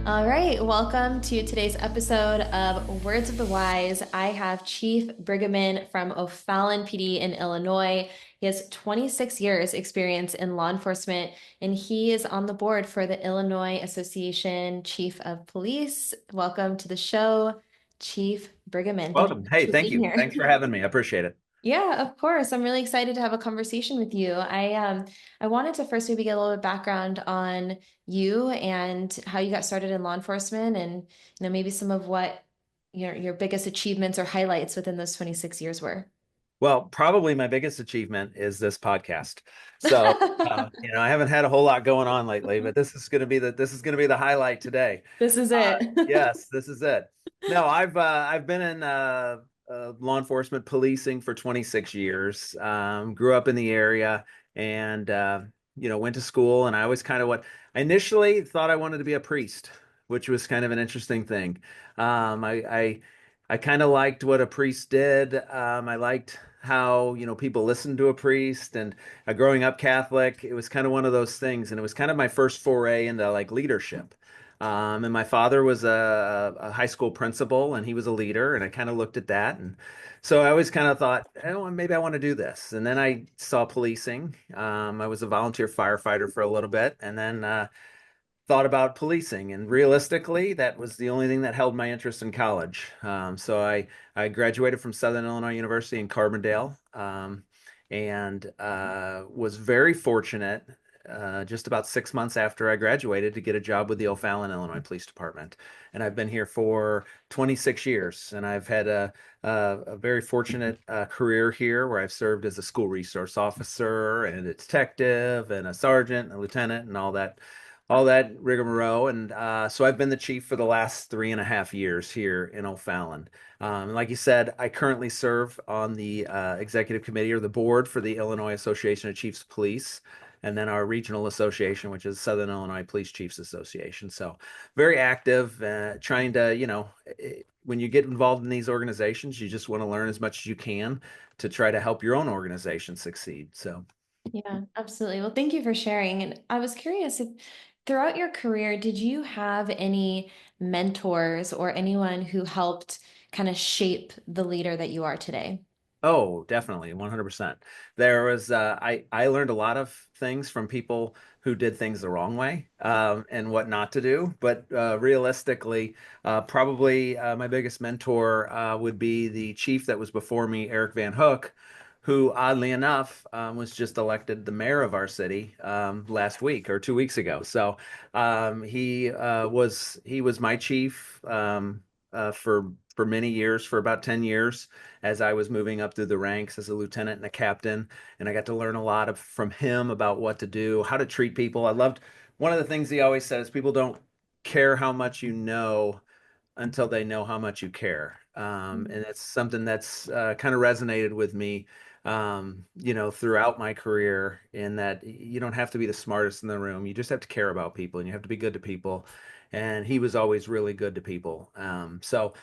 All right, welcome to today's episode of Words of the Wise. I have Chief Brueggemann from O'Fallon PD in Illinois. He has 26 years experience in law enforcement, and he is on the board for the Illinois Association Chief of Police. Welcome to the show, Chief Brueggemann. Thank you Welcome. so much Hey, for thank being you. here. Thanks for having me. I appreciate it. Yeah, of course. I'm really excited to have a conversation with you. I wanted to first maybe get a little bit of background on you and how you got started in law enforcement and maybe some of what your biggest achievements or highlights within those 26 years were. Well, probably my biggest achievement is this podcast. So, I haven't had a whole lot going on lately, but this is going to be the highlight today. This is Uh, it. yes, this is it. No, I've been in law enforcement policing for 26 years. Grew up in the area and went to school, and I always kind of what I initially thought I wanted to be a priest, which was kind of an interesting thing. I kind of liked what a priest did. I liked how, people listened to a priest, and growing up Catholic, it was kind of one of those things. And it was kind of my first foray into like leadership. And my father was a high school principal, and he was a leader. And I kind of looked at that. And so I always kind of thought, oh, maybe I want to do this. And then I saw policing. I was a volunteer firefighter for a little bit. And then, thought about policing, and realistically, that was the only thing that held my interest in college. So I graduated from Southern Illinois University in Carbondale, and was very fortunate. Just about 6 months after I graduated, to get a job with the O'Fallon, Illinois Police Department, and I've been here for 26 years. And I've had a very fortunate career here, where I've served as a school resource officer and a detective and a sergeant and a lieutenant and all that rigmarole. And so I've been the chief for the last 3.5 years here in O'Fallon. And like you said, I currently serve on the executive committee or the board for the Illinois Association of Chiefs of Police, and then our regional association, which is Southern Illinois Police Chiefs Association. So very active, trying to, when you get involved in these organizations, you just want to learn as much as you can to try to help your own organization succeed. So. Yeah, absolutely. Well, thank you for sharing. And I was curious if throughout your career, did you have any mentors or anyone who helped kind of shape the leader that you are today? Oh, definitely, 100%. There was I learned a lot of things from people who did things the wrong way, and what not to do. But realistically, probably my biggest mentor would be the chief that was before me, Eric Van Hook, who oddly enough was just elected the mayor of our city last week or 2 weeks ago. So he was my chief for many years, for about 10 years, as I was moving up through the ranks as a lieutenant and a captain. And I got to learn a lot from him about what to do, how to treat people. I loved one of the things he always says: people don't care how much you know until they know how much you care. And it's something that's kind of resonated with me, throughout my career, in that you don't have to be the smartest in the room. You just have to care about people, and you have to be good to people. And he was always really good to people. So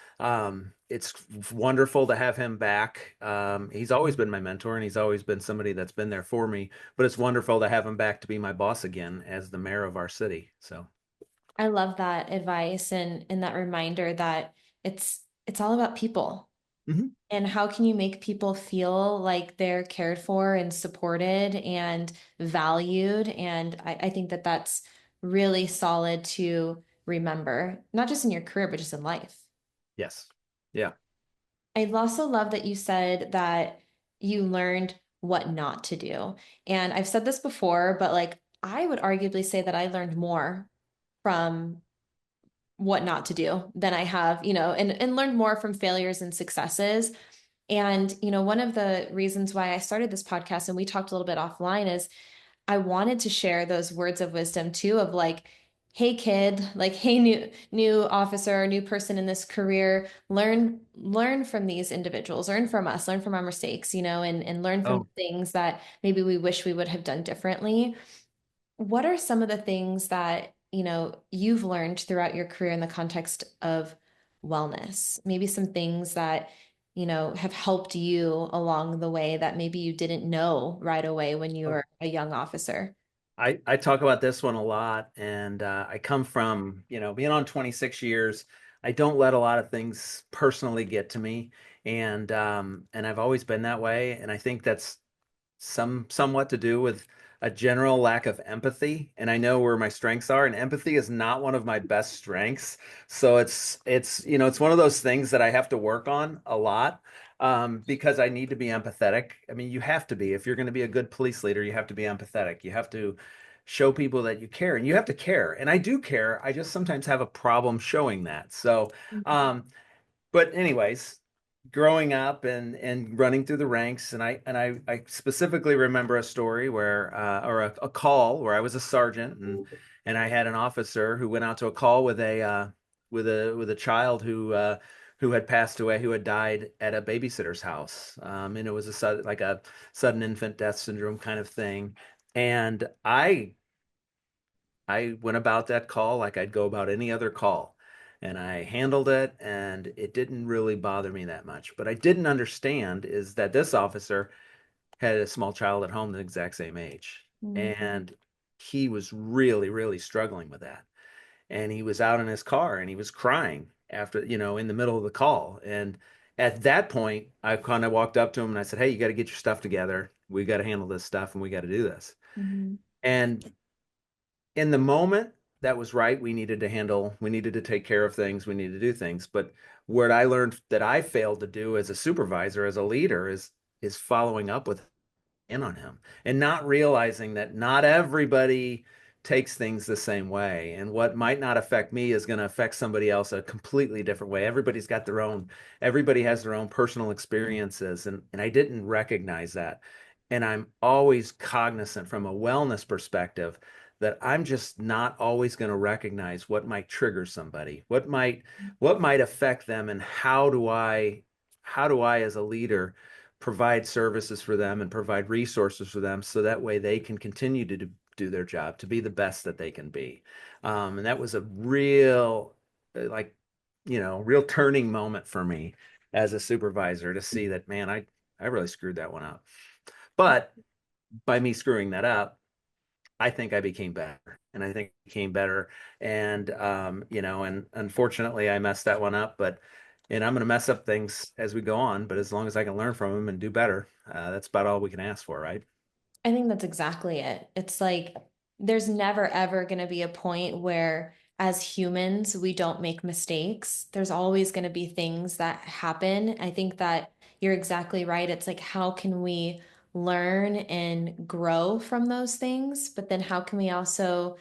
it's wonderful to have him back. He's always been my mentor, and he's always been somebody that's been there for me. But it's wonderful to have him back to be my boss again as the mayor of our city. So. I love that advice and that reminder that it's all about people. Mhm. And how can you make people feel like they're cared for and supported and valued? And I think that that's really solid to remember, not just in your career, but just in life. Yes. Yeah. I also love that you said that you learned what not to do. And I've said this before, but like I would arguably say that I learned more from what not to do than I have, and learned more from failures and successes. And, one of the reasons why I started this podcast, and we talked a little bit offline, is I wanted to share those words of wisdom too, of like, hey kid, like, hey new officer, new person in this career, learn from these individuals, learn from us, learn from our mistakes, and learn from Oh, things that maybe we wish we would have done differently. What are some of the things that, you've learned throughout your career in the context of wellness? Maybe some things that, have helped you along the way that maybe you didn't know right away when you oh. were a young officer. I talk about this one a lot, and I come from, being on 26 years. I don't let a lot of things personally get to me, and I've always been that way. And I think that's somewhat to do with a general lack of empathy. And I know where my strengths are, and empathy is not one of my best strengths. So it's one of those things that I have to work on a lot, because I need to be empathetic. I mean, you have to be. If you're going to be a good police leader, you have to be empathetic. You have to show people that you care, and you have to care. And I do care. I just sometimes have a problem showing that. So, um, but anyways, growing up and running through the ranks, and I specifically remember a story where or a call where I was a sergeant, and I had an officer who went out to a call with a child who had passed away, who had died at a babysitter's house, and it was like a sudden infant death syndrome kind of thing. And I went about that call like I'd go about any other call. And I handled it, and it didn't really bother me that much. But I didn't understand is that this officer had a small child at home the exact same age. Mm, And he was really, really struggling with that. And he was out in his car and he was crying after, in the middle of the call. And at that point, I kind of walked up to him and I said, "Hey, you got to get your stuff together. We got to handle this stuff and we got to do this." mhm, And in the moment, that was right. We needed to take care of things, we needed to do things. But what I learned that I failed to do as a supervisor, as a leader, is following up with in on him and not realizing that not everybody takes things the same way. And what might not affect me is going to affect somebody else a completely different way. Everybody has their own personal experiences. And I didn't recognize that. And I'm always cognizant from a wellness perspective that I'm just not always going to recognize what might trigger somebody, what might affect them, and how do I as a leader provide services for them and provide resources for them so that way they can continue to do their job to be the best that they can be. And that was a real, like, real turning moment for me as a supervisor to see that, man, I really screwed that one up. But by me screwing that up, I think I became better, and I think I became better. And unfortunately I messed that one up, and I'm going to mess up things as we go on, but as long as I can learn from them and do better, that's about all we can ask for, right? I think that's exactly it. It's like there's never ever going to be a point where, as humans, we don't make mistakes. There's always going to be things that happen. I think that you're exactly right. It's like, how can we learn and grow from those things? But then how can we also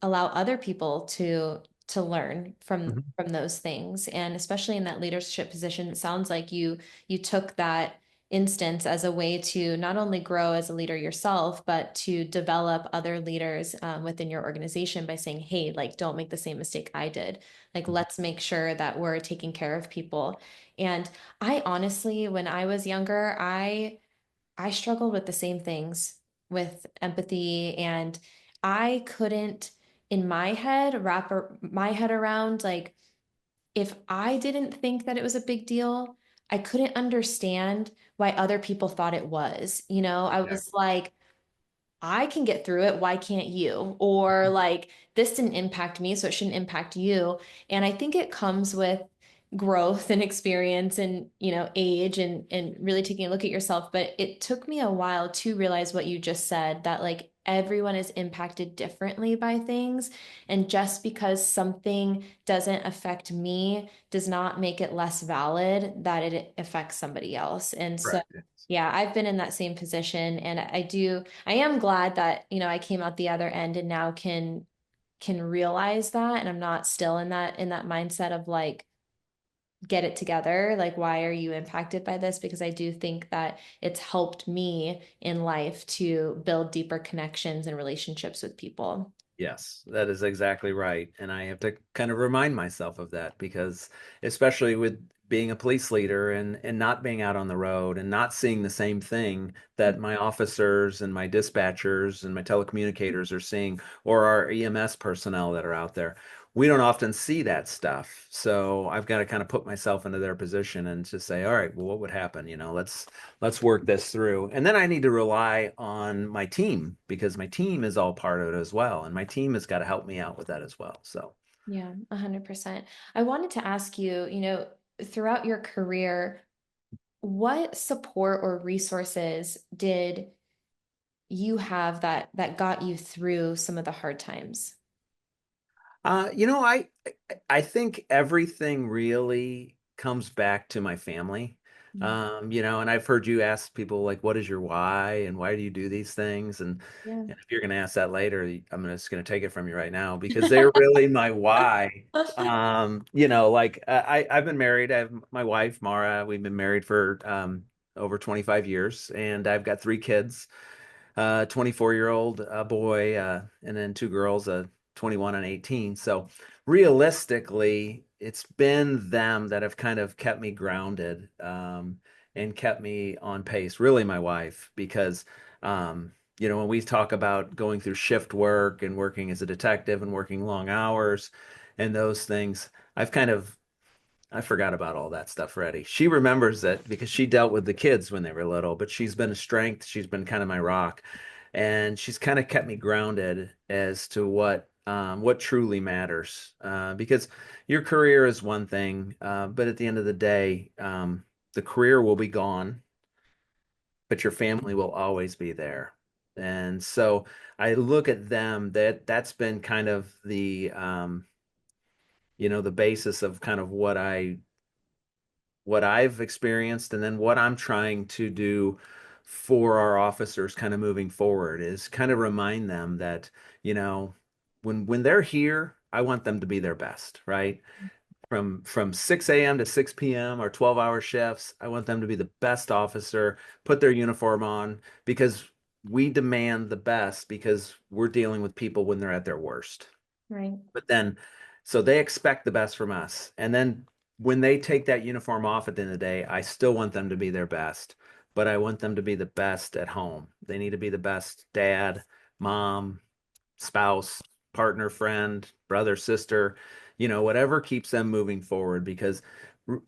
allow other people to learn Mhm. from those things? And especially in that leadership position, it sounds like you took that instance as a way to not only grow as a leader yourself, but to develop other leaders within your organization by saying, hey, like, don't make the same mistake I did. Like, let's make sure that we're taking care of people. And I honestly, when I was younger, I struggled with the same things with empathy, and I couldn't in my head my head around, like, if I didn't think that it was a big deal, I couldn't understand why other people thought it was. I was Exactly. like, I can get through it. Why can't you? Or like, this didn't impact me, so it shouldn't impact you. And I think it comes with growth and experience and, age and really taking a look at yourself. But it took me a while to realize what you just said, that like everyone is impacted differently by things. And just because something doesn't affect me does not make it less valid that it affects somebody else. And so, Correct. yeah, I've been in that same position, and I am glad that, I came out the other end and now can realize that, and I'm not still in that mindset of like, get it together. Like, why are you impacted by this? Because I do think that it's helped me in life to build deeper connections and relationships with people. Yes, that is exactly right. And I have to kind of remind myself of that because, especially with being a police leader and not being out on the road and not seeing the same thing that my officers and my dispatchers and my telecommunicators are seeing, or our EMS personnel that are out there, we don't often see that stuff. So I've got to kind of put myself into their position and just say, all right, well, what would happen? Let's work this through. And then I need to rely on my team because my team is all part of it as well. And my team has got to help me out with that as well. So Yeah, 100%. I wanted to ask you, throughout your career, what support or resources did you have that got you through some of the hard times? You know, I think everything really comes back to my family. Mm. And I've heard you ask people like, what is your why and why do you do these things? Yeah. And if you're going to ask that later, just going to take it from you right now because they're really my why. Like I've been married. I have my wife, Mara. We've been married for over 25 years, and I've got three kids. 24-year-old boy, and then two girls, 21 and 18. So realistically, it's been them that have kind of kept me grounded, and kept me on pace. Really, my wife, because when we talk about going through shift work and working as a detective and working long hours and those things, I forgot about all that stuff already. She remembers it because she dealt with the kids when they were little, but she's been a strength. She's been kind of my rock, and she's kind of kept me grounded as to what truly matters. Because your career is one thing, but at the end of the day, the career will be gone, but your family will always be there. And so I look at them that's been kind of the basis of kind of what I've experienced and then what I'm trying to do for our officers kind of moving forward is kind of remind them that, you know, when they're here, I want them to be their best, right? From 6 a.m. to 6 p.m. or 12-hour shifts, I want them to be the best officer, put their uniform on because we demand the best because we're dealing with people when they're at their worst. Right. But then, so they expect the best from us. And then when they take that uniform off at the end of the day, I still want them to be their best, but I want them to be the best at home. They need to be the best dad, mom, spouse, partner, friend, brother, sister, whatever keeps them moving forward. Because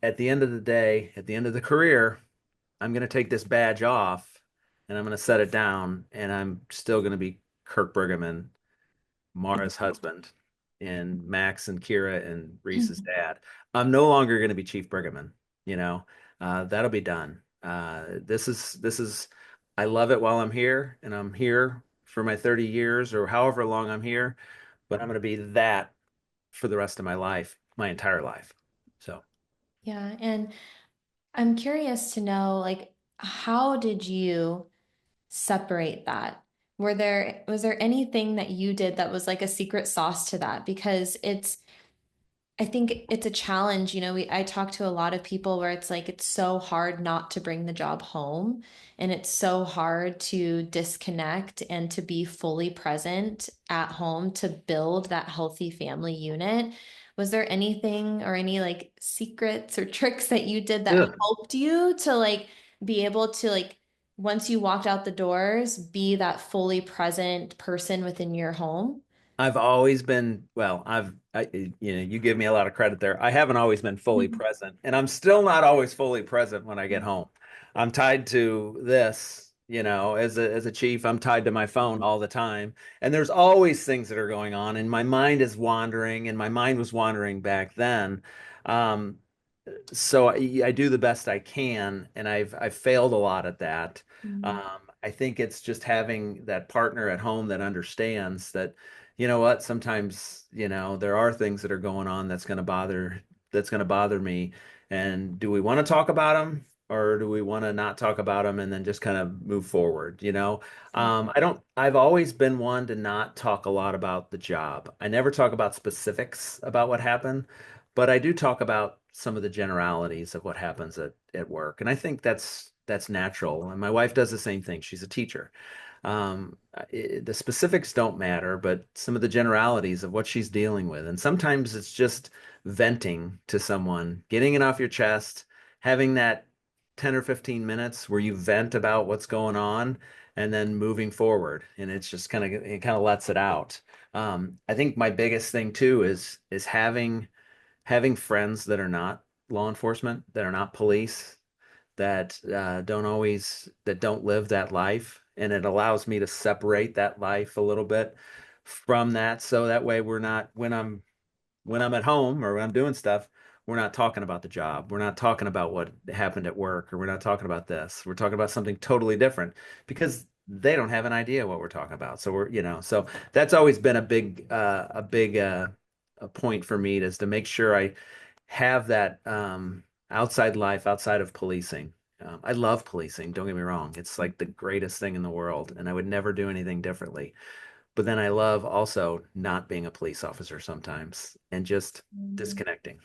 at the end of the day, at the end of the career, I'm going to take this badge off and I'm going to set it down and I'm still going to be Kirk Brueggemann, Mara's husband, and Max and Kira and Reese's dad. I'm no longer going to be Chief Brueggemann. You know, that'll be done. This is. I love it while I'm here, and I'm here for my 30 years or however long I'm here. But I'm going to be that for the rest of my life, my entire life. So. Yeah, and I'm curious to know, like, how did you separate that? Was there anything that you did that was like a secret sauce to that? Because I think it's a challenge. I talk to a lot of people where it's like it's so hard not to bring the job home, and it's so hard to disconnect and to be fully present at home to build that healthy family unit. Was there anything or any like secrets or tricks that you did that Ugh. helped you to like be able to like once you walked out the doors, be that fully present person within your home? I've always been, well, you give me a lot of credit there. I haven't always been fully Mhm. present, and I'm still not always fully present when I get home. I'm tied to this, as a chief, I'm tied to my phone all the time, and there's always things that are going on, and my mind is wandering, and my mind was wandering back then. Um, so I do the best I can, and I've failed a lot at that. Mhm. I think it's just having that partner at home that understands that, you know what, sometimes, there are things that are going on that's going to bother me. And do we want to talk about them or do we want to not talk about them and then just kind of move forward, I've always been one to not talk a lot about the job. I never talk about specifics about what happened, but I do talk about some of the generalities of what happens at work. And I think that's natural. And my wife does the same thing. She's a teacher. The specifics don't matter, but some of the generalities of what she's dealing with. And sometimes it's just venting to someone, getting it off your chest, having that 10 or 15 minutes where you vent about what's going on. and then moving forward. And it's just it kind of lets it out. I think my biggest thing too is having friends that are not law enforcement, that are not police, that don't live that life, and it allows me to separate that life a little bit from that, so that way we're not when I'm at home or when I'm doing stuff, we're not talking about the job. We're not talking about what happened at work, or we're not talking about this. We're talking about something totally different because they don't have an idea what we're talking about. So so that's always been a big a point for me is to make sure I have that outside life outside of policing. I love policing, don't get me wrong. It's like the greatest thing in the world, and I would never do anything differently. But then I love also not being a police officer sometimes and just Mhm. disconnecting.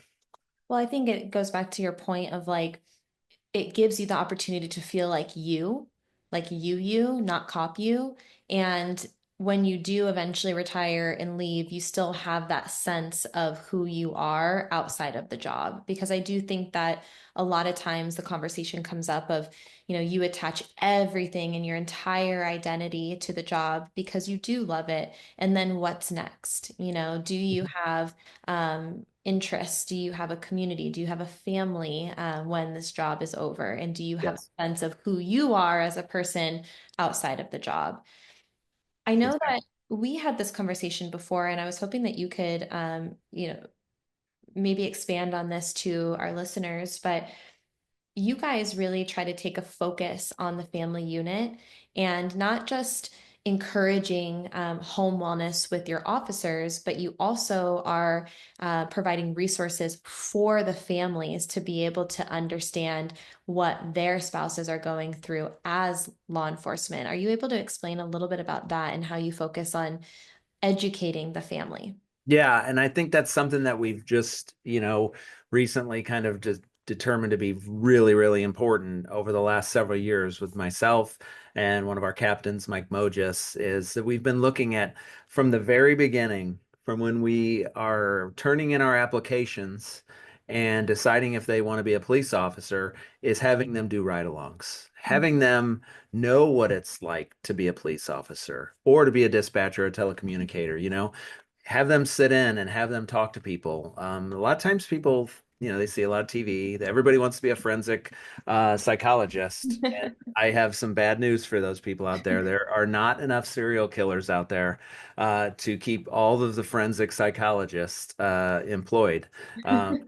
Well, I think it goes back to your point of like it gives you the opportunity to feel like you, not cop you. And when you do eventually retire and leave, you still have that sense of who you are outside of the job. Because I do think that a lot of times the conversation comes up of, you attach everything and your entire identity to the job because you do love it. And then what's next? Do you have interests? Do you have a community? Do you have a family when this job is over? And do you have Yes, a sense of who you are as a person outside of the job? I know that exactly. we had this conversation before, and I was hoping that you could, maybe expand on this to our listeners, but you guys really try to take a focus on the family unit and not just encouraging home wellness with your officers, but you also are providing resources for the families to be able to understand what their spouses are going through as law enforcement. Are you able to explain a little bit about that and how you focus on educating the family? Yeah, and I think that's something that we've just, recently kind of just determined to be really, really important over the last several years with myself and one of our captains, Mike Mogus, is that we've been looking at from the very beginning, from when we are turning in our applications and deciding if they want to be a police officer, is having them do ride-alongs, having them know what it's like to be a police officer or to be a dispatcher, a telecommunicator, have them sit in and have them talk to people. A lot of times people, they see a lot of TV. Everybody wants to be a forensic psychologist. And I have some bad news for those people out there. There are not enough serial killers out there to keep all of the forensic psychologists employed. Um,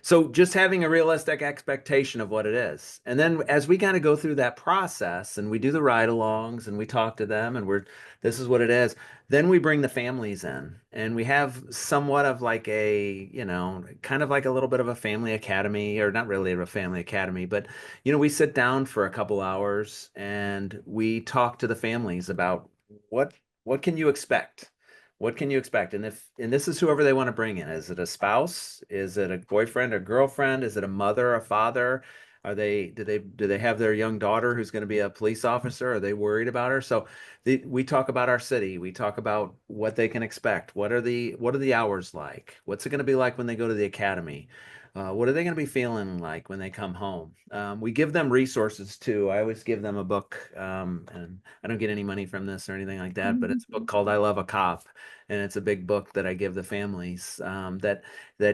so just having a realistic expectation of what it is. And then as we kind of go through that process and we do the ride-alongs and we talk to them and this is what it is, then we bring the families in and we have somewhat of like kind of like a little bit of a family academy, or not really a family academy, but we sit down for a couple hours and we talk to the families about what what can you expect? What can you expect? And this is whoever they want to bring in. Is it a spouse? Is it a boyfriend or girlfriend? Is it a mother, a father? Do they have their young daughter who's going to be a police officer? Are they worried about her? So we talk about our city. We talk about what they can expect. What are the hours like? What's it going to be like when they go to the academy? What are they going to be feeling like when they come home? We give them resources too. I always give them a book, and I don't get any money from this or anything like that, but it's a book called I Love a Cop, and it's a big book that I give the families that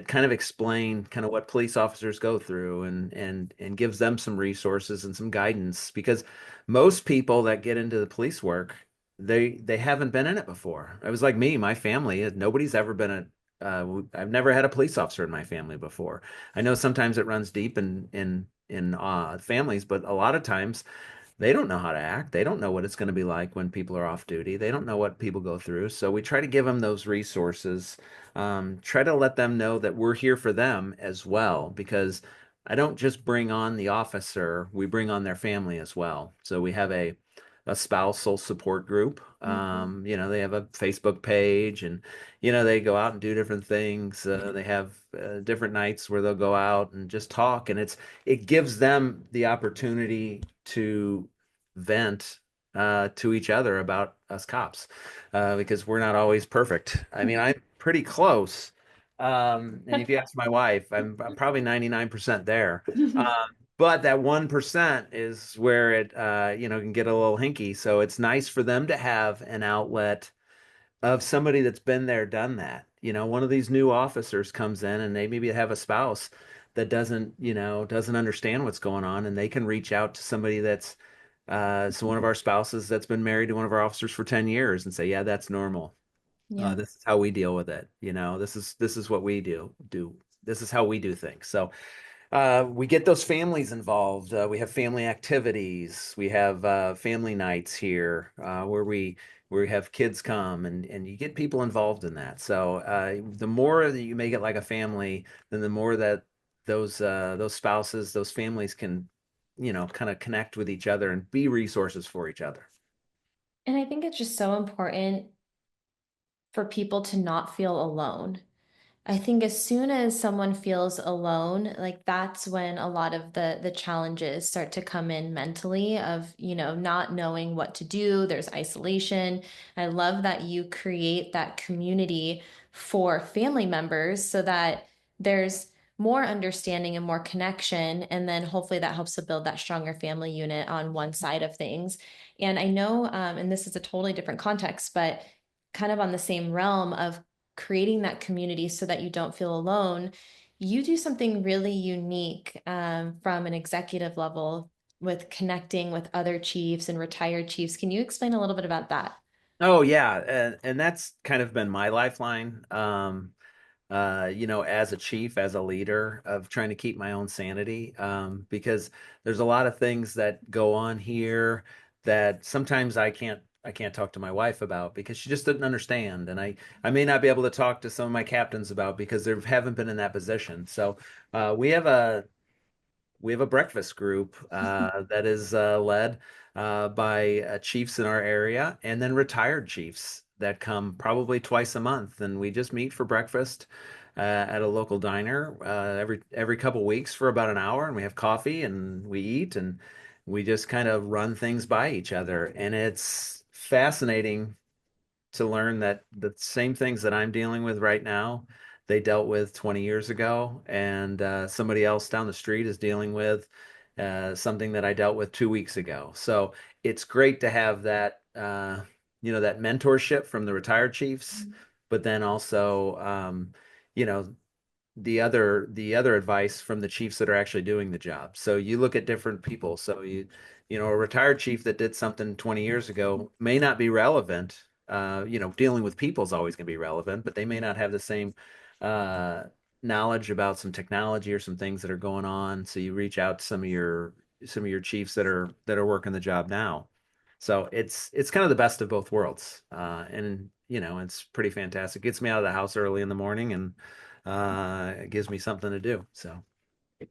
kind of explain kind of what police officers go through, and gives them some resources and some guidance, because most people that get into the police work, they haven't been in it before. It was like me, my family, nobody's ever been I've never had a police officer in my family before. I know sometimes it runs deep in families, but a lot of times they don't know how to act. They don't know what it's going to be like when people are off duty. They don't know what people go through. So we try to give them those resources, try to let them know that we're here for them as well, because I don't just bring on the officer, we bring on their family as well. So we have a spousal support group. They have a Facebook page, and they go out and do different things. They have different nights where they'll go out and just talk, and it gives them the opportunity to vent to each other about us cops, because we're not always perfect. I mean, I'm pretty close. And if you ask my wife, I'm probably 99% there. but that 1% is where it can get a little hinky. So it's nice for them to have an outlet of somebody that's been there, done that. One of these new officers comes in and they maybe have a spouse that doesn't understand what's going on, and they can reach out to somebody that's so one of our spouses that's been married to one of our officers for 10 years and say, yeah, that's normal. Yeah. This is how we deal with it. This is what we do. This is how we do things. So we get those families involved. We have family activities. We have family nights here where we have kids come, and you get people involved in that. So the more that you make it like a family, then the more that those spouses, those families can, kind of connect with each other and be resources for each other. And I think it's just so important for people to not feel alone. I think as soon as someone feels alone, like that's when a lot of the challenges start to come in mentally of, not knowing what to do. There's isolation. I love that you create that community for family members so that there's more understanding and more connection. And then hopefully that helps to build that stronger family unit on one side of things. And I know, and this is a totally different context, but kind of on the same realm of creating that community so that you don't feel alone, you do something really unique from an executive level with connecting with other chiefs and retired chiefs. Can you explain a little bit about that? Oh yeah, and that's kind of been my lifeline. As a chief, as a leader, of trying to keep my own sanity, because there's a lot of things that go on here that sometimes I can't talk to my wife about because she just didn't understand, and I may not be able to talk to some of my captains about because they haven't been in that position. So we have a breakfast group that is led by chiefs in our area, and then retired chiefs that come probably twice a month, and we just meet for breakfast at a local diner every couple weeks for about an hour, and we have coffee and we eat, and we just kind of run things by each other, and it's fascinating to learn that the same things that I'm dealing with right now, they dealt with 20 years ago, and somebody else down the street is dealing with something that I dealt with 2 weeks ago. So it's great to have that mentorship from the retired chiefs, but then also, you know, the other advice from the chiefs that are actually doing the job. So you look at different people. So a retired chief that did something 20 years ago may not be relevant. Dealing with people is always going to be relevant, but they may not have the same uh, knowledge about some technology or some things that are going on. So you reach out to some of your chiefs that are working the job now. So it's kind of the best of both worlds, and it's pretty fantastic. Gets me out of the house early in the morning, and it gives me something to do. So,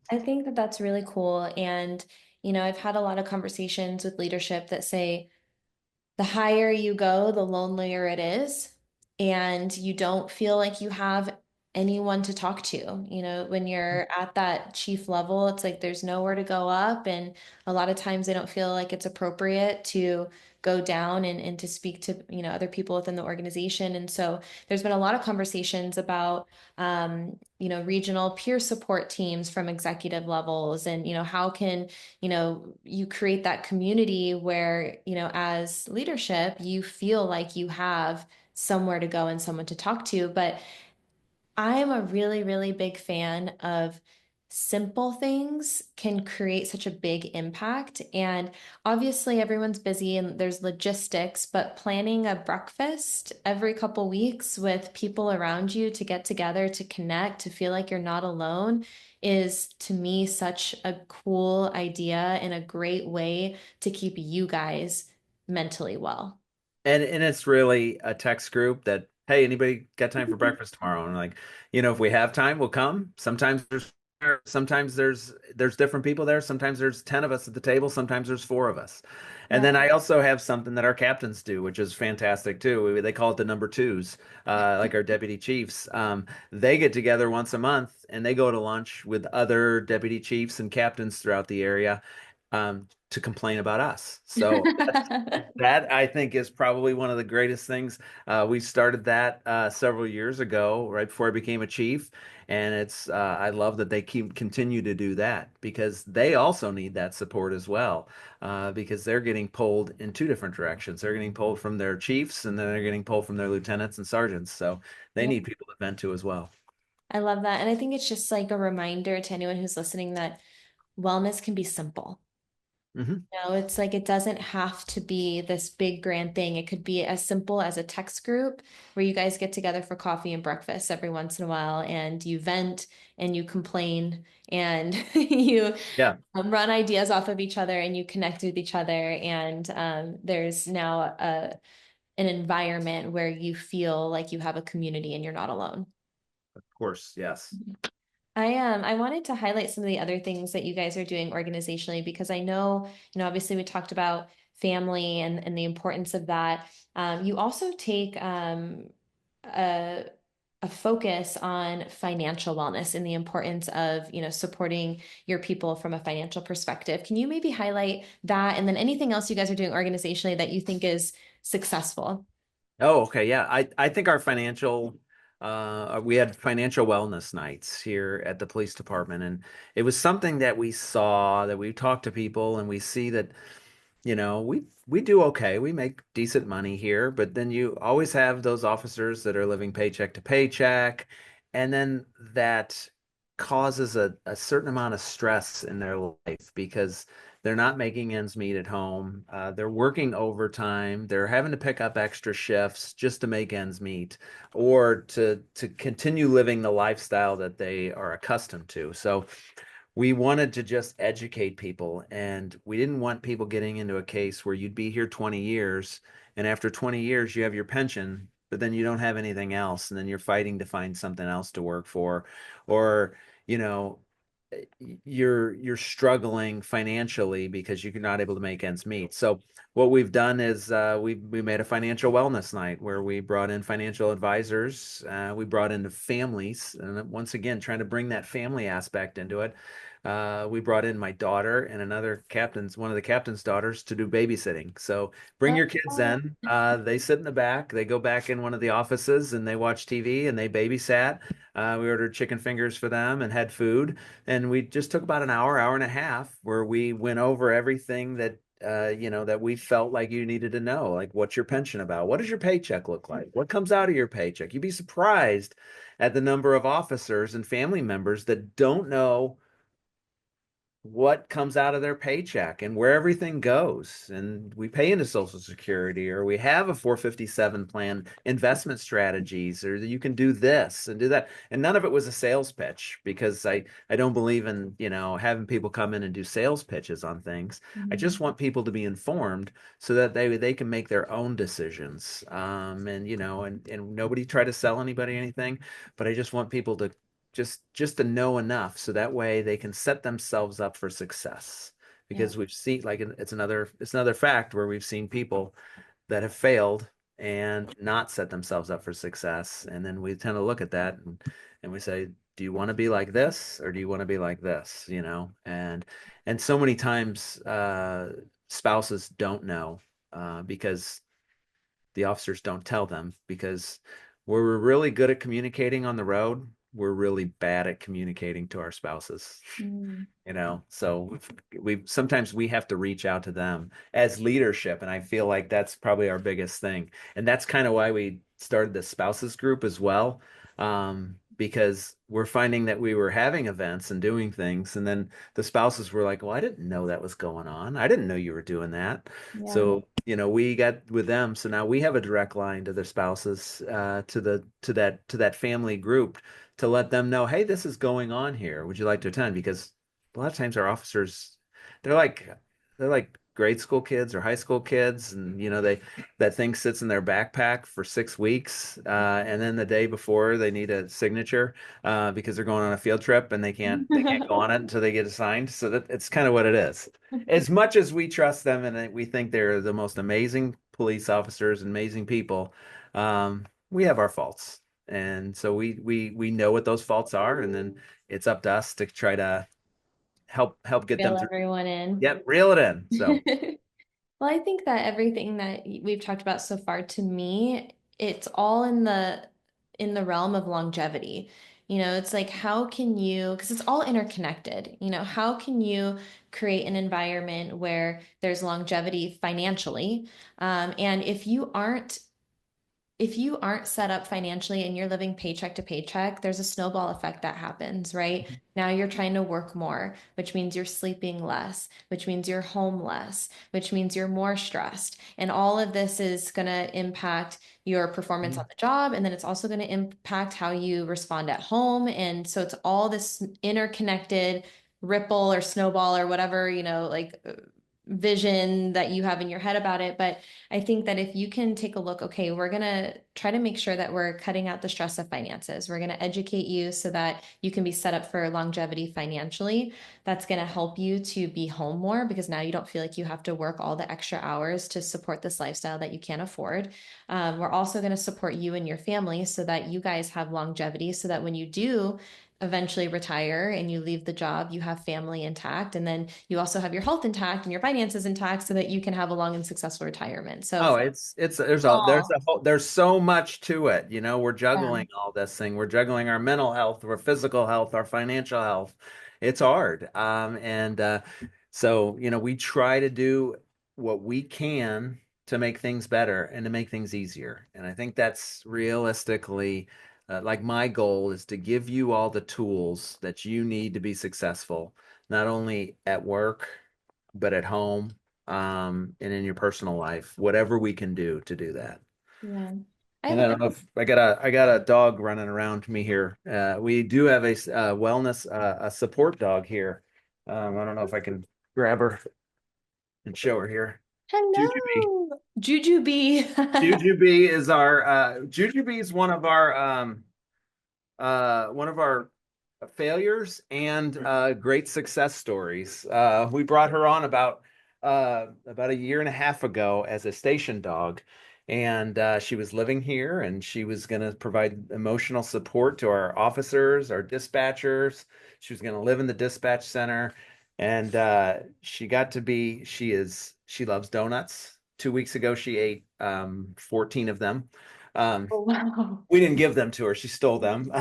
I think that that's really cool. And, I've had a lot of conversations with leadership that say, the higher you go, the lonelier it is. And you don't feel like you have anyone to talk to. When you're at that chief level, it's like there's nowhere to go up. And a lot of times they don't feel like it's appropriate to go down and to speak to, other people within the organization. And so there's been a lot of conversations about, regional peer support teams from executive levels and, how can you create that community where, as leadership, you feel like you have somewhere to go and someone to talk to. But I'm a really, really big fan of simple things can create such a big impact. And obviously, everyone's busy and there's logistics, but planning a breakfast every couple weeks with people around you to get together, to connect, to feel like you're not alone is to me such a cool idea and a great way to keep you guys mentally well. and it's really a text group that, hey, anybody got time for breakfast tomorrow? And like, if we have time, we'll come. Sometimes there's different people there. Sometimes there's 10 of us at the table. Sometimes there's four of us. And Yeah. then I also have something that our captains do, which is fantastic too. They call it the number twos, like our deputy chiefs. They get together once a month and they go to lunch with other deputy chiefs and captains throughout the area. to complain about us. So that I think is probably one of the greatest things. We started that several years ago, right before I became a chief, and it's I love that they keep continue to do that because they also need that support as well, because they're getting pulled in two different directions. They're getting pulled from their chiefs, and then they're getting pulled from their lieutenants and sergeants. So they Yeah, need people to vent to as well. I love that. And I think it's just like a reminder to anyone who's listening that wellness can be simple. Hmm. It's like it doesn't have to be this big grand thing. It could be as simple as a text group where you guys get together for coffee and breakfast every once in a while and you vent and you complain and you Yeah. run ideas off of each other and you connect with each other. And there's now an environment where you feel like you have a community and you're not alone. Of course, yes. I wanted to highlight some of the other things that you guys are doing organizationally because I know, obviously we talked about family and the importance of that. You also take a a focus on financial wellness and the importance of, supporting your people from a financial perspective. Can you maybe highlight that and then anything else you guys are doing organizationally that you think is successful? Oh, okay. Yeah. I think our we had financial wellness nights here at the police department. And it was something that we saw that we talked to people and we see that, we do okay. We make decent money here, but then you always have those officers that are living paycheck to paycheck. And then that causes a certain amount of stress in their life because they're not making ends meet at home. They're working overtime. They're having to pick up extra shifts just to make ends meet or to continue living the lifestyle that they are accustomed to. So we wanted to just educate people, and we didn't want people getting into a case where you'd be here 20 years, and after 20 years you have your pension, but then you don't have anything else, and then you're fighting to find something else to work for, or you know, you're struggling financially because you're not able to make ends meet. So what we've done is we made a financial wellness night where we brought in financial advisors, we brought in the families, and once again trying to bring that family aspect into it. We brought in my daughter and one of the captain's daughters to do babysitting. So bring your kids Oh, in. They sit in the back. They go back in one of the offices and they watch TV and they babysat. We ordered chicken fingers for them and had food. And we just took about an hour, hour and a half where we went over everything that we felt like you needed to know. Like, what's your pension about? What does your paycheck look like? What comes out of your paycheck? You'd be surprised at the number of officers and family members that don't know what comes out of their paycheck and where everything goes. And we pay into Social Security, or we have a 457 plan, investment strategies, or you can do this and do that. And none of it was a sales pitch because I don't believe in, having people come in and do sales pitches on things. I mhm. just want people to be informed so that they can make their own decisions. And nobody try to sell anybody anything, but I just want people to just to know enough so that way they can set themselves up for success Yeah. because we've seen like it's another fact where we've seen people that have failed and not set themselves up for success, and then we tend to look at that and we say, do you want to be like this or do you want to be like this, and so many times spouses don't know because the officers don't tell them because we're really good at communicating on the road. We're really bad at communicating to our spouses. Mm. So we sometimes we have to reach out to them as leadership, and I feel like that's probably our biggest thing, and that's kind of why we started the spouses group as well, because we're finding that we were having events and doing things, and then the spouses were like, well, I didn't know that was going on. I didn't know you were doing that. Yeah. So we got with them, so now we have a direct line to their spouses, to that family group, to let them know, hey, this is going on here. Would you like to attend? Because a lot of times our officers, they're like they're like grade school kids or high school kids, and that thing sits in their backpack for 6 weeks, and then the day before they need a signature because they're going on a field trip and they can't go on it until they get assigned. So that it's kind of what it is. As much as we trust them and we think they're the most amazing police officers, amazing people, we have our faults. And so we know what those faults are, and then it's up to us to try to help get them Reel through. everyone in. Yep, reel it in. So Well, I think that everything that we've talked about so far, to me, it's all in the realm of longevity. It's like how can you, because it's all interconnected, how can you create an environment where there's longevity financially? And if you aren't set up financially and you're living paycheck to paycheck, there's a snowball effect that happens, right? Now you're trying to work more, which means you're sleeping less, which means you're home less, which means you're more stressed. And all of this is going to impact your performance on the job. And then it's also going to impact how you respond at home. And so it's all this interconnected ripple or snowball or whatever, like vision that you have in your head about it. But I think that if you can take a look, okay, we're going to try to make sure that we're cutting out the stress of finances. We're going to educate you so that you can be set up for longevity financially. That's going to help you to be home more because now you don't feel like you have to work all the extra hours to support this lifestyle that you can't afford. We're also going to support you and your family so that you guys have longevity so that when you do eventually retire and you leave the job, you have family intact, and then you also have your health intact and your finances intact so that you can have a long and successful retirement. So oh, it's all, there's so much to it. You know, we're yeah, juggling all this thing. We're juggling our mental health, our physical health, our financial health. It's hard. And so, we try to do what we can to make things better and to make things easier. And I think that's realistically like my goal is to give you all the tools that you need to be successful, not only at work, but at home and in your personal life, whatever we can do to do that. yeah. I have And a I don't know if I got a dog running around me here. We do have a wellness a support dog here. I don't know if I can grab her and show her here. Jujubee. hello, Jujubee. Jujubee is our Jujubee is one of our failures and great success stories. We brought her on about a year and a half ago as a station dog, and she was living here, and she was going to provide emotional support to our officers, our dispatchers. She was going to live in the dispatch center, and she loves donuts. 2 weeks ago, she ate 14 of them. Um, Oh, wow. we didn't give them to her. She stole them.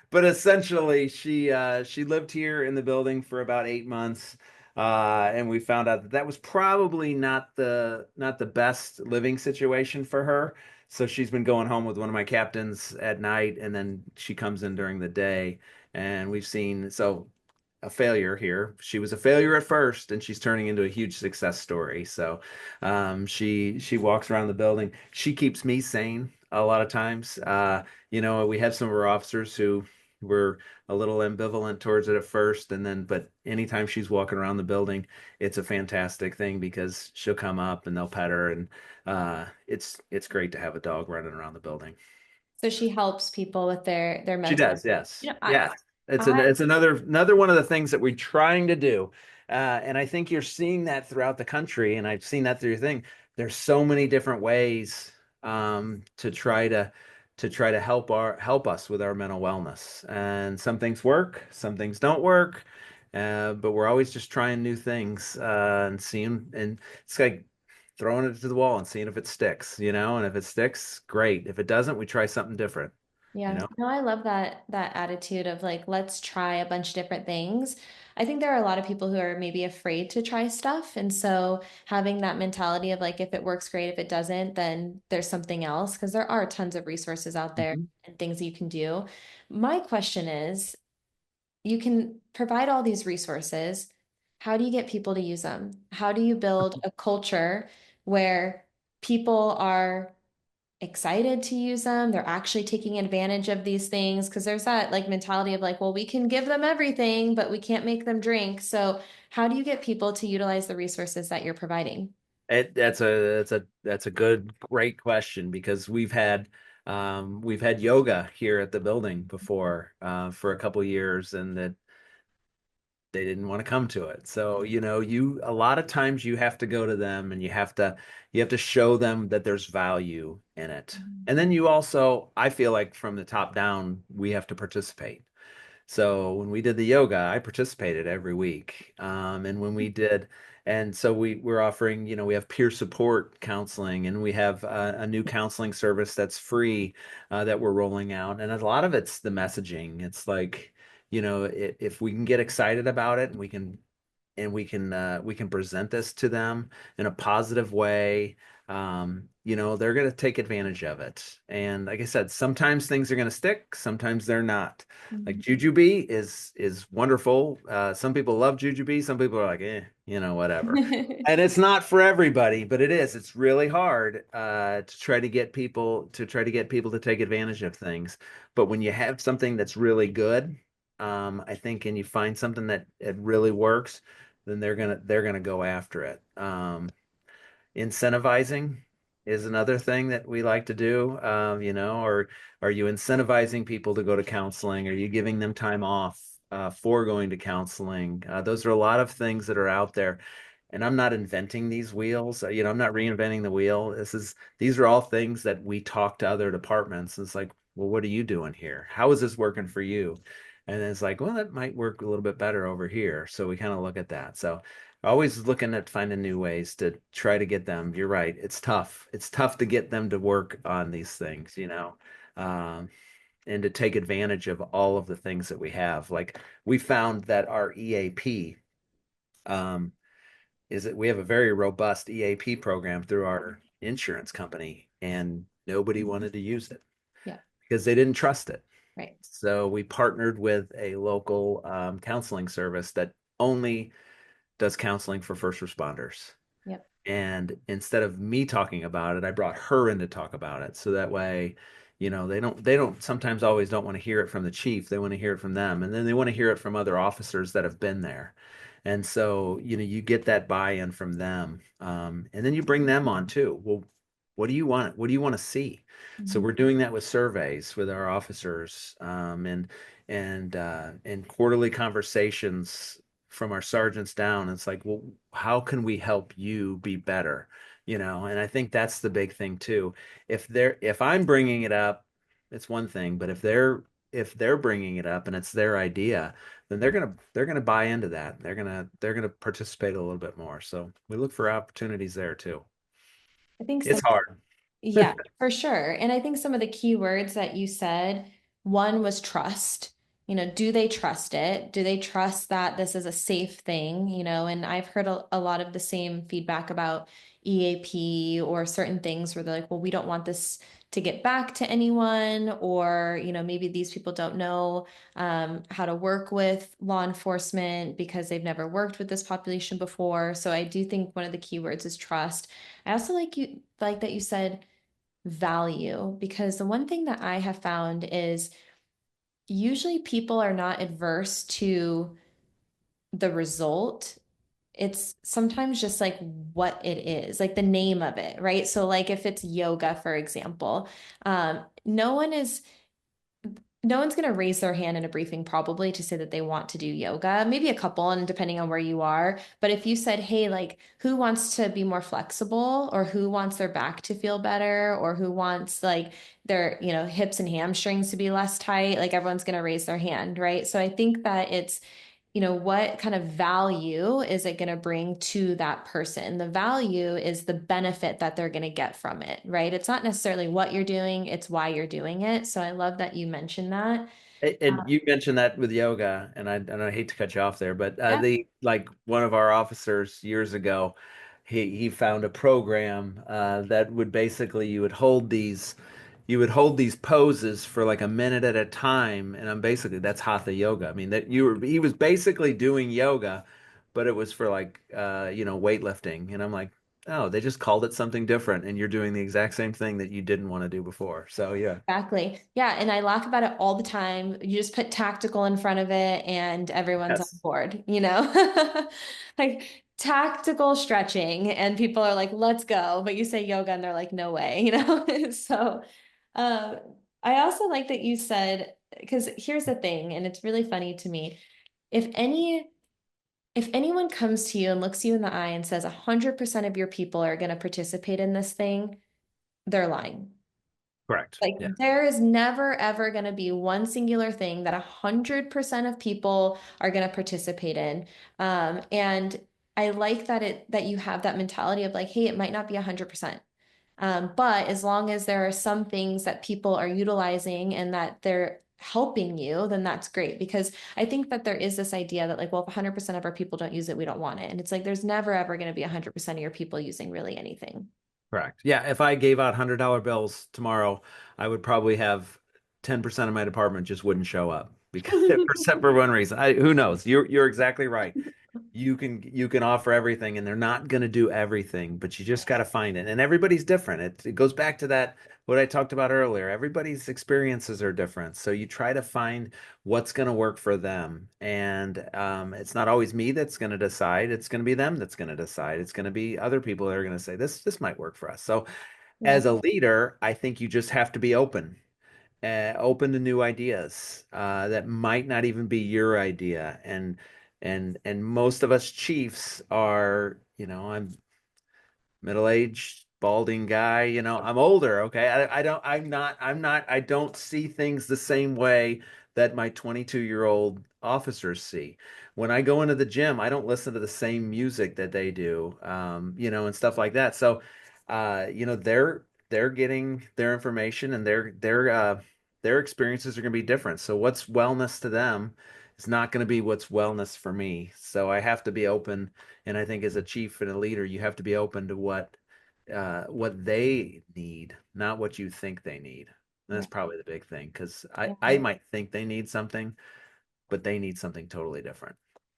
But essentially, she lived here in the building for about 8 months, and we found out that that was probably not the best living situation for her. So she's been going home with one of my captains at night, and then she comes in during the day. And we've seen a failure here. She was a failure at first, and she's turning into a huge success story. So she walks around the building. She keeps me sane a lot of times. We have some of our officers who were a little ambivalent towards it at first, but anytime she's walking around the building, it's a fantastic thing because she'll come up and they'll pet her, and it's great to have a dog running around the building. So she helps people with their She mental. does, yes. You know, I, Yes. I, It's another one of the things that we're trying to do. And I think you're seeing that throughout the country, and I've seen that through your thing. There's so many different ways to try to help us with our mental wellness. And some things work, some things don't work. But we're always just trying new things and seeing, and it's like throwing it to the wall and seeing if it sticks. And if it sticks, great. If it doesn't, we try something different, you Yeah, know? no, I love that attitude of like, let's try a bunch of different things. I think there are a lot of people who are maybe afraid to try stuff. And so having that mentality of like, if it works great, if it doesn't, then there's something else, because there are tons of resources out there Mhm. and things you can do. My question is, you can provide all these resources. How do you get people to use them? How do you build a culture where people are excited to use them? They're actually taking advantage of these things because there's that like mentality of like, well, we can give them everything, but we can't make them drink. So, how do you get people to utilize the resources that you're providing? That's a great question because we've had yoga here at the building before for a couple years, and that they didn't want to come to it. So, you a lot of times you have to go to them, and you have to show them that there's value in it. And then you also, I feel like from the top down, we have to participate. So when we did the yoga, I participated every week. And when we did, and so we're offering, we have peer support counseling, and we have a new counseling service that's free that we're rolling out. And a lot of it's the messaging. It's like, if we can get excited about it, and we can present this to them in a positive way. They're going to take advantage of it. And like I said, sometimes things are going to stick, sometimes they're not. Like Mhm. jujube is wonderful. Some people love jujube, some people are like, whatever. And it's not for everybody, but it is. It's really hard to try to get people to take advantage of things. But when you have something that's really good, I think, and you find something that it really works, then they're gonna go after it. Incentivizing is another thing that we like to do. Or are you incentivizing people to go to counseling? Are you giving them time off for going to counseling? Those are a lot of things that are out there. And I'm not inventing these wheels. I'm not reinventing the wheel. These are all things that we talk to other departments. It's like, well, what are you doing here? How is this working for you? And it's like, well, that might work a little bit better over here. So we kind of look at that. So always looking at finding new ways to try to get them. You're right. It's tough. It's tough to get them to work on these things, um, and to take advantage of all of the things that we have. Like we found that our EAP, um, is that we have a very robust EAP program through our insurance company, and nobody wanted to use it Yeah, because they didn't trust it. right. So we partnered with a local counseling service that only does counseling for first responders. Yep. And instead of me talking about it, I brought her in to talk about it. So that way, they don't sometimes always don't want to hear it from the chief. They want to hear it from them. And then they want to hear it from other officers that have been there. And so, you get that buy-in from them. And then you bring them on too. Well, what do you want? What do you want to see? So Mhm. we're doing that with surveys with our officers, and quarterly conversations from our sergeants down. It's like, well, how can we help you be better? And I think that's the big thing too. If I'm bringing it up, it's one thing, but if they're bringing it up and it's their idea, then they're gonna buy into that. They're gonna participate a little bit more. So we look for opportunities there too. I think It's some hard. Yeah, for sure. And I think some of the key words that you said, one was trust. Do they trust it? Do they trust that this is a safe thing? And I've heard a lot of the same feedback about EAP or certain things where they're like, well, we don't want this to get back to anyone, or, maybe these people don't know how to work with law enforcement because they've never worked with this population before. So I do think one of the key words is trust. I also like that you said value, because the one thing that I have found is usually people are not adverse to the result. It's sometimes just like what it is, like the name of it, right? So like if it's yoga, for example, no one is no one's going to raise their hand in a briefing probably to say that they want to do yoga. Maybe a couple, and depending on where you are. But if you said, hey, like who wants to be more flexible, or who wants their back to feel better, or who wants like their, hips and hamstrings to be less tight, like everyone's going to raise their hand, right? So I think that it's, what kind of value is it going to bring to that person? The value is the benefit that they're going to get from it, right? It's not necessarily what you're doing, it's why you're doing it. So I love that you mentioned that. And you mentioned that with yoga, and I hate to cut you off there, but Yeah. the like one of our officers years ago, he found a program that would basically you would hold these poses for like a minute at a time, and I'm basically that's hatha yoga. I mean that he was basically doing yoga, but it was for like weightlifting, and I'm like, oh, they just called it something different, and you're doing the exact same thing that you didn't want to do before. So yeah, Exactly. Yeah. And I laugh about it all the time. You just put tactical in front of it and everyone's on yes. board? Like tactical stretching, and people are like, let's go. But you say yoga and they're like, no way? So um, I also like that you said, because here's the thing, and it's really funny to me. If any if anyone comes to you and looks you in the eye and says 100% of your people are going to participate in this thing, they're lying. Correct. Like Yeah. there is never ever going to be one singular thing that 100% of people are going to participate in. And I like that that you have that mentality of like, hey, it might not be 100%. But as long as there are some things that people are utilizing and that they're helping you, then that's great. Because I think that there is this idea that like, well, if 100% of our people don't use it, we don't want it. And it's like, there's never ever going to be 100% of your people using really anything. Correct. Yeah, if I gave out $100 bills tomorrow, I would probably have 10% of my department just wouldn't show up because for one reason. Who knows? You're exactly right. You can offer everything and they're not going to do everything, but you just got to find it. And everybody's different. It goes back to that what I talked about earlier. Everybody's experiences are different. So you try to find what's going to work for them. And it's not always me that's going to decide. It's going to be them that's going to decide. It's going to be other people that are going to say this might work for us. So Yeah. as a leader, I think you just have to be open to new ideas that might not even be your idea. And most of us chiefs are, I'm middle-aged, balding guy. I'm older, okay? I don't see things the same way that my 22-year-old officers see. When I go into the gym, I don't listen to the same music that they do, and stuff like that. So, they're getting their information and their experiences are going to be different. So what's wellness to them is not going to be what's wellness for me. So I have to be open, and I think as a chief and a leader, you have to be open to what they need, not what you think they need. And that's Yeah. probably the big thing because I Yeah. might think they need something, but they need something totally different.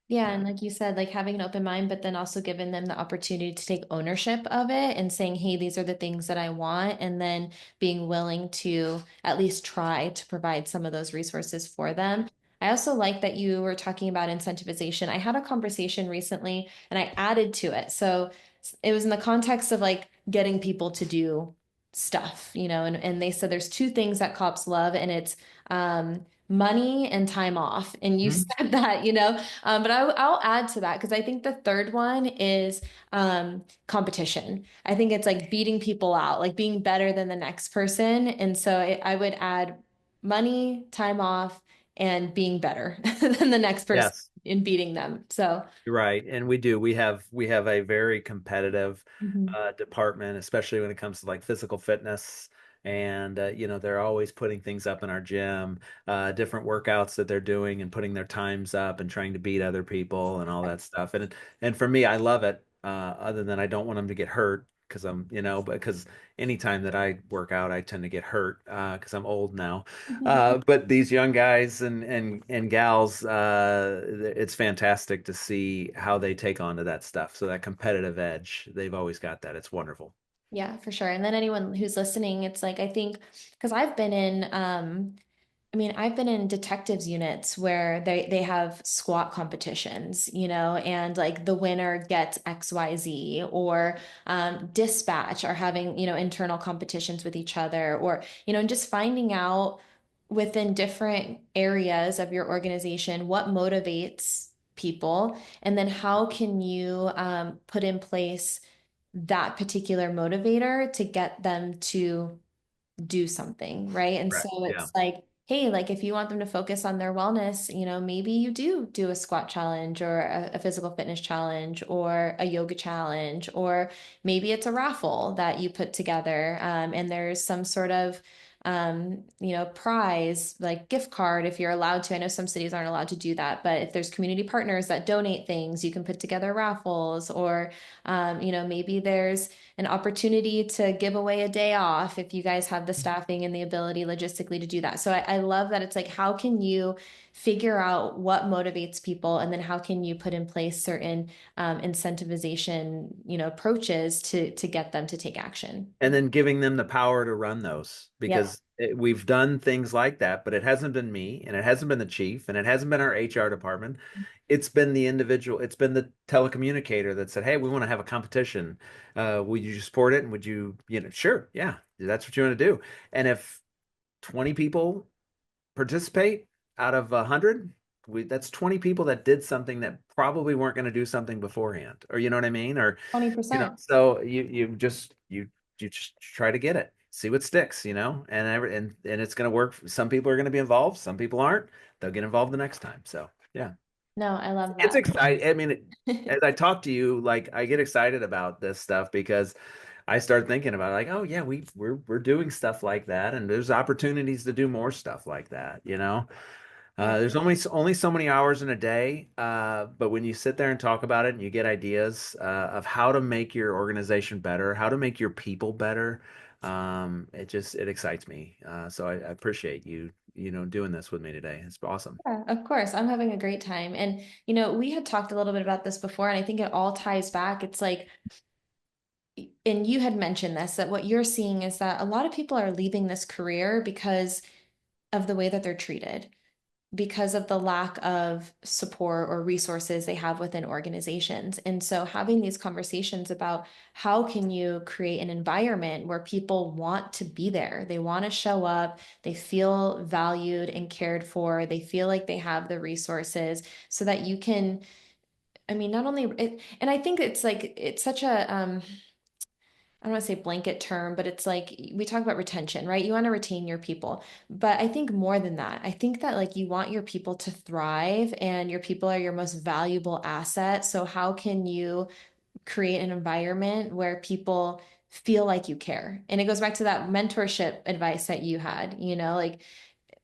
Yeah, Yeah. and like you said, like having an open mind, but then also giving them the opportunity to take ownership of it and saying, hey, these are the things that I want, and then being willing to at least try to provide some of those resources for them. I also like that you were talking about incentivization. I had a conversation recently and I added to it. So it was in the context of like getting people to do stuff, and they said there's two things that cops love, and it's money and time off. And you Mhm. said that, but I'll add to that because I think the third one is competition. I think it's like beating people out, like being better than the next person. And so I would add money, time off, and being better than the next person Yes. in beating them. So, Right, and we do. We have a very competitive mhm. department, especially when it comes to like physical fitness. And they're always putting things up in our gym, different workouts that they're doing and putting their times up and trying to beat other people and all that stuff. And for me, I love it. Other than I don't want them to get hurt because because anytime that I work out, I tend to get hurt because I'm old now. But these young guys and gals, it's fantastic to see how they take on to that stuff. So that competitive edge, they've always got that. It's wonderful. Yeah, for sure. And then anyone who's listening, it's like I think because I've been in detectives units where they have squat competitions, and like the winner gets XYZ, or dispatch are having, internal competitions with each other, or, and just finding out within different areas of your organization what motivates people, and then how can you put in place that particular motivator to get them to do something, right? And Right. so Yeah. it's like, hey, like if you want them to focus on their wellness, maybe you do a squat challenge or a physical fitness challenge or a yoga challenge, or maybe it's a raffle that you put together, and there's some sort of prize like gift card if you're allowed to. I know some cities aren't allowed to do that, but if there's community partners that donate things, you can put together raffles, or maybe there's an opportunity to give away a day off if you guys have the staffing and the ability logistically to do that. So I love that it's like, how can you figure out what motivates people, and then how can you put in place certain incentivization, approaches to get them to take action. And then giving them the power to run those Yep. because we've done things like that, but it hasn't been me and it hasn't been the chief and it hasn't been our HR department. It's been the individual, it's been the telecommunicator that said, hey, we want to have a competition. Would you support it? And would sure, yeah, that's what you want to do. And if 20 people participate out of 100, that's 20 people that did something that probably weren't going to do something beforehand, or you know what I mean? Or 20%. so you just try to get it. see what sticks, and it's going to work. Some people are going to be involved, some people aren't. They'll get involved the next time. So, yeah. No, I love It's that. exciting. I mean, as I talk to you, like I get excited about this stuff because I start thinking about like, oh yeah, we're doing stuff like that, and there's opportunities to do more stuff like that. Yeah. There's only so many hours in a day, but when you sit there and talk about it and you get ideas of how to make your organization better, how to make your people better, it excites me. So I appreciate you doing this with me today. It's awesome. Yeah, of course. I'm having a great time. And, we had talked a little bit about this before, and I think it all ties back. It's like, and you had mentioned this, that what you're seeing is that a lot of people are leaving this career because of the way that they're treated, because of the lack of support or resources they have within organizations. And so having these conversations about how can you create an environment where people want to be there, they want to show up, they feel valued and cared for, they feel like they have the resources so that you can, I mean, not only it, and I think it's like it's such a I don't want to say blanket term, but it's like we talk about retention, right? You want to retain your people. But I think more than that, I think that like you want your people to thrive and your people are your most valuable asset. So how can you create an environment where people feel like you care? And it goes back to that mentorship advice that you had, like,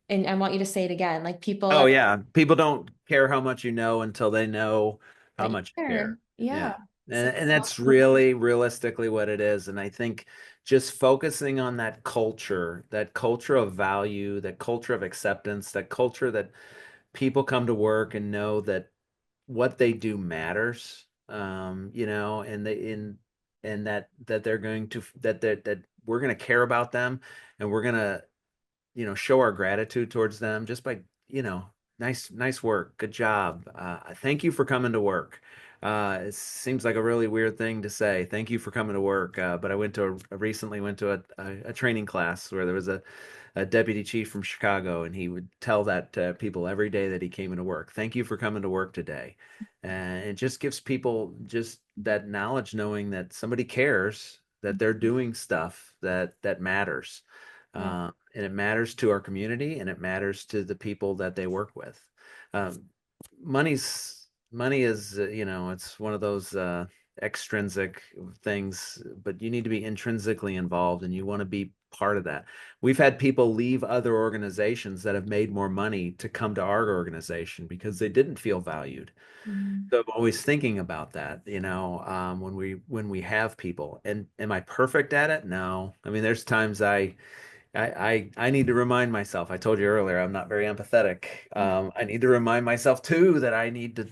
and I want you to say it again, like people Oh are yeah, people don't care how much you know until they know how that you much you care. care. Yeah. Yeah. So And that's really realistically what it is. And I think just focusing on that culture of value, that culture of acceptance, that culture that people come to work and know that what they do matters. And that they're going to that we're going to care about them, and we're going to show our gratitude towards them just by, nice work, good job. Thank you for coming to work. It seems like a really weird thing to say. Thank you for coming to work. But I recently went to a training class where there was a deputy chief from Chicago, and he would tell that to people every day that he came into work. Thank you for coming to work today. And it just gives people just that knowledge, knowing that somebody cares, that they're doing stuff that matters. yeah. And it matters to our community, and it matters to the people that they work with. Um, money is, it's one of those extrinsic things, but you need to be intrinsically involved, and you want to be part of that. We've had people leave other organizations that have made more money to come to our organization because they didn't feel valued. Mhm. So I'm always thinking about that, when we have people. And am I perfect at it? No. I mean, there's times I need to remind myself. I told you earlier, I'm not very empathetic. I need to remind myself too that I need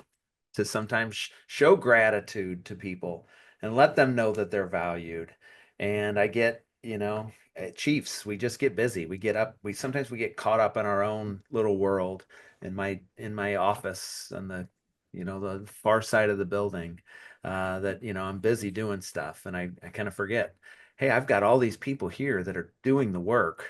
to sometimes show gratitude to people and let them know that they're valued. And I get, at Chiefs, we just get busy. We get caught up in our own little world in my office on the far side of the building, that, I'm busy doing stuff, and I kind of forget, hey, I've got all these people here that are doing the work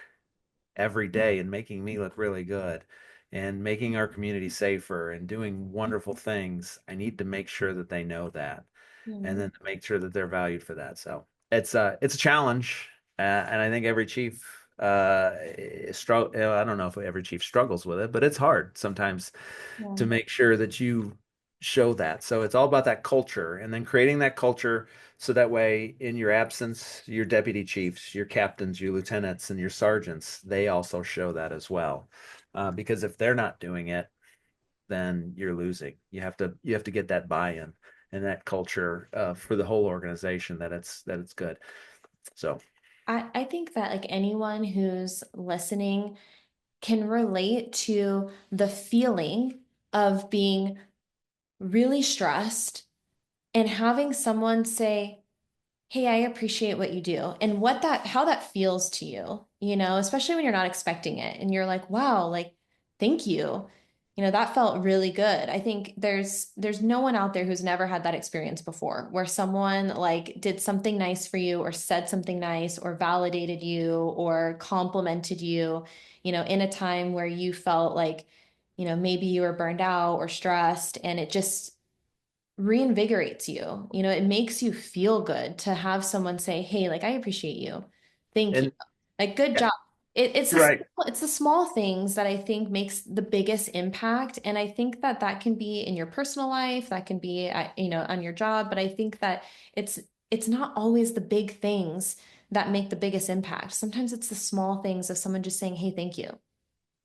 every day and making me look really good and making our community safer and doing wonderful things. I need to make sure that they know that, and Mhm. then to make sure that they're valued for that. So it's a challenge, and I think every chief struggle. I don't know if every chief struggles with it, but it's hard sometimes Yeah. to make sure that you show that. So it's all about that culture, and then creating that culture so that way in your absence, your deputy chiefs, your captains, your lieutenants, and your sergeants, they also show that as well. Because if they're not doing it, then you're losing. You have to get that buy-in and that culture for the whole organization that it's good. So I think that like anyone who's listening can relate to the feeling of being really stressed and having someone say, hey, I appreciate what you do, and how that feels to you, especially when you're not expecting it and you're like, wow, like, thank you. That felt really good. I think there's no one out there who's never had that experience before where someone like did something nice for you or said something nice or validated you or complimented you, in a time where you felt like, maybe you were burned out or stressed, and it just reinvigorates you. It makes you feel good to have someone say, hey, like, I appreciate you. Thank you. and Like, good Yeah, job. right. It's the small things that I think makes the biggest impact. And I think that that can be in your personal life, that can be, on your job. But I think that it's, it's not always the big things that make the biggest impact. Sometimes it's the small things of someone just saying, hey, thank you.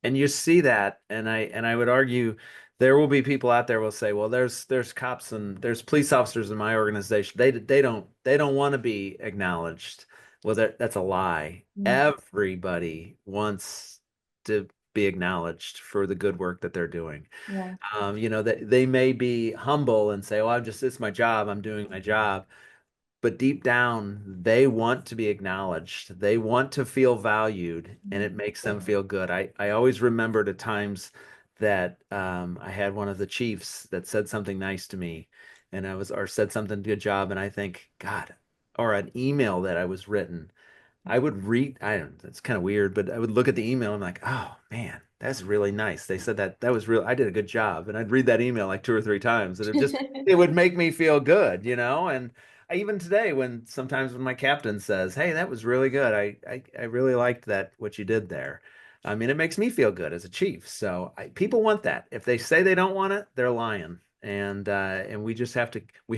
And you see that, and I would argue there will be people out there will say, well, there's cops and there's police officers in my organization. They don't want to be acknowledged. Well, that's a lie. Mm. Everybody wants to be acknowledged for the good work that they're doing. Yeah. They may be humble and say, "Oh, it's my job. I'm doing my job." But deep down, they want to be acknowledged. They want to feel valued, and Mhm. it makes them feel good. I always remember the times that I had one of the chiefs that said something nice to me, and or said something good job, and I think, God, or an email that I was written. I would read, I don't, it's kind of weird, but I would look at the email and I'm like, oh man, that's really nice. They said that was real. I did a good job. And I'd read that email like two or three times and it would make me feel good. And even today, sometimes when my captain says, hey, that was really good. I really liked that, what you did there. I mean, it makes me feel good as a chief. So people want that. If they say they don't want it, they're lying. And we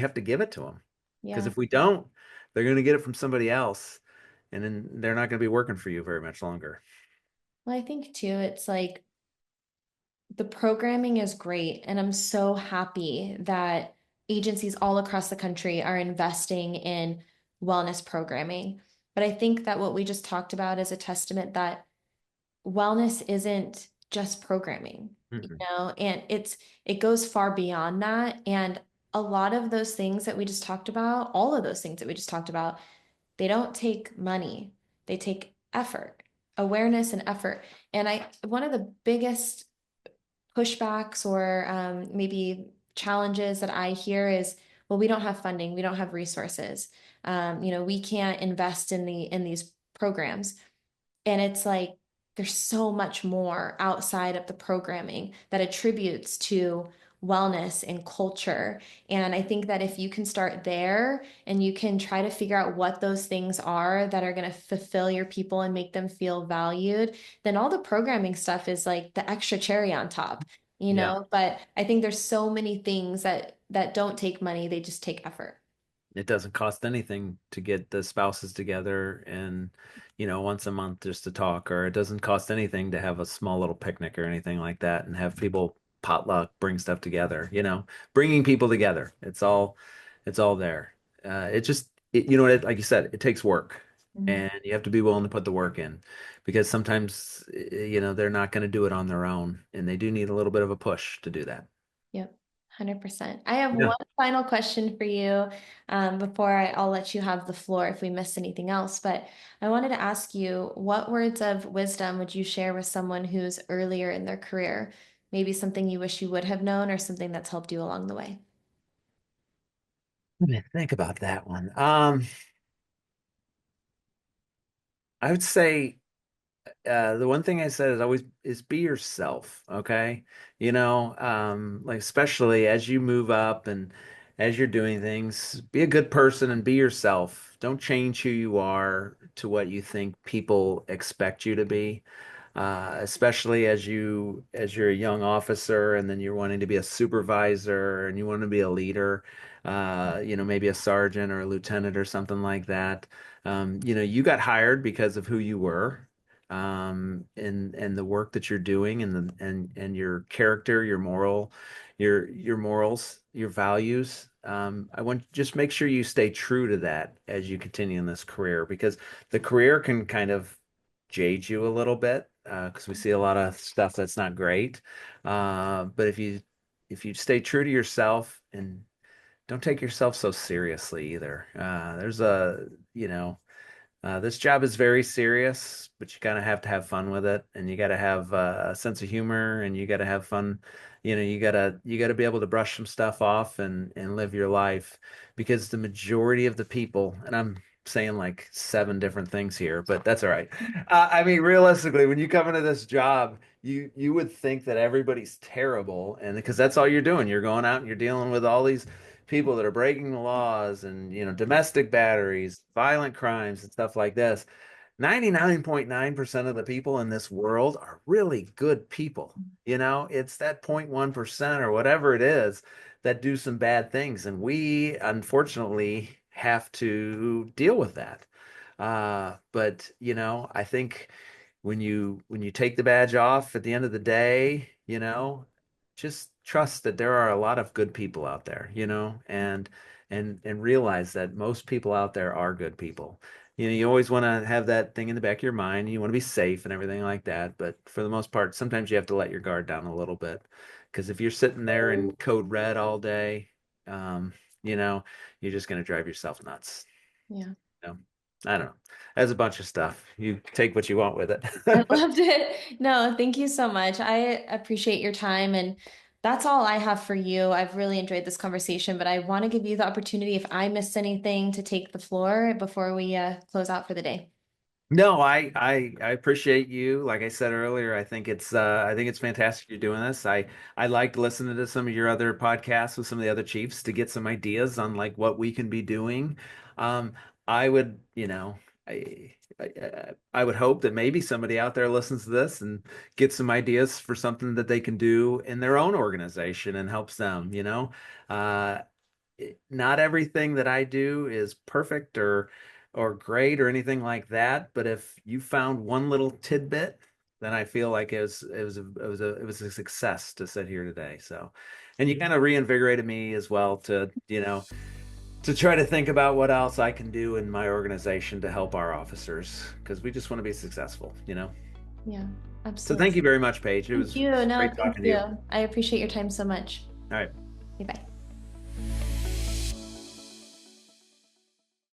have to give it to them. Because Yeah. if we don't, they're going to get it from somebody else and then they're not going to be working for you very much longer. Well, I think too, it's like the programming is great. And I'm so happy that agencies all across the country are investing in wellness programming. But I think that what we just talked about is a testament that wellness isn't just programming, Mhm. and it goes far beyond that. And a lot of those things that we just talked about, all of those things that we just talked about, they don't take money. They take effort, awareness and effort. And one of the biggest pushbacks or maybe challenges that I hear is, well, we don't have funding, we don't have resources. We can't invest in these programs. And it's like there's so much more outside of the programming that attributes to wellness and culture. And I think that if you can start there and you can try to figure out what those things are that are going to fulfill your people and make them feel valued, then all the programming stuff is like the extra cherry on top, Yeah. But I think there's so many things that don't take money, they just take effort. It doesn't cost anything to get the spouses together and, once a month just to talk, or it doesn't cost anything to have a small little picnic or anything like that and have people potluck, bring stuff together, bringing people together. It's all there. It just, like you said, it takes work Mhm. and you have to be willing to put the work in because sometimes, they're not going to do it on their own and they do need a little bit of a push to do that. Yep, 100%. I have Yeah. one final question for you before I'll let you have the floor if we miss anything else. But I wanted to ask you, what words of wisdom would you share with someone who's earlier in their career? Maybe something you wish you would have known or something that's helped you along the way. Let me think about that one. I would say the one thing I said is always is be yourself, okay? Like especially as you move up and as you're doing things, be a good person and be yourself. Don't change who you are to what you think people expect you to be. Especially as you're a young officer and then you're wanting to be a supervisor and you want to be a leader, maybe a sergeant or a lieutenant or something like that. You got hired because of who you were, and the work that you're doing and your character, your morals, your values. I want just make sure you stay true to that as you continue in this career because the career can kind of jade you a little bit because we see a lot of stuff that's not great. But if you stay true to yourself and don't take yourself so seriously either. There's a, this job is very serious, but you kind of have to have fun with it, and you got to have a sense of humor, and you got to have fun. You got to be able to brush some stuff off and live your life, because the majority of the people, and I'm saying like seven different things here, but that's all right. I mean, realistically, when you come into this job, you would think that everybody's terrible, and because that's all you're doing, you're going out and you're dealing with all these people that are breaking the laws and domestic batteries, violent crimes and stuff like this. 99.9% of the people in this world are really good people. You know, it's that 0.1% or whatever it is that do some bad things. And we unfortunately have to deal with that. But you know, I think when you take the badge off at the end of the day, you know, just trust that there are a lot of good people out there, you know, and realize that most people out there are good people. You know, you always want to have that thing in the back of your mind. You want to be safe and everything like that, but for the most part, sometimes you have to let your guard down a little bit. Because if you're sitting there in code red all day, um, you know, you're just going to drive yourself nuts. Yeah. You know? I don't know. There's a bunch of stuff. You take what you want with I it. loved it. No, thank you so much. I appreciate your time, and that's all I have for you. I've really enjoyed this conversation, but I want to give you the opportunity if I missed anything to take the floor before we close out for the day. No, I appreciate you. Like I said earlier, I think it's fantastic you're doing this. I liked listening to some of your other podcasts with some of the other chiefs to get some ideas on like what we can be doing. Um, I would, you know, I would hope that maybe somebody out there listens to this and gets some ideas for something that they can do in their own organization and helps them, you know. Uh, Not everything that I do is perfect or great or anything like that, but if you found one little tidbit, then I feel like it was a success to sit here today. So, and you kind of reinvigorated me as well to, you know, to try to think about what else I can do in my organization to help our officers because we just want to be successful, you know. Yeah, So thank you absolutely. very much, Paige. It Thank was you. No, great thank talking to you. you. I appreciate your time so much. All right. Bye bye.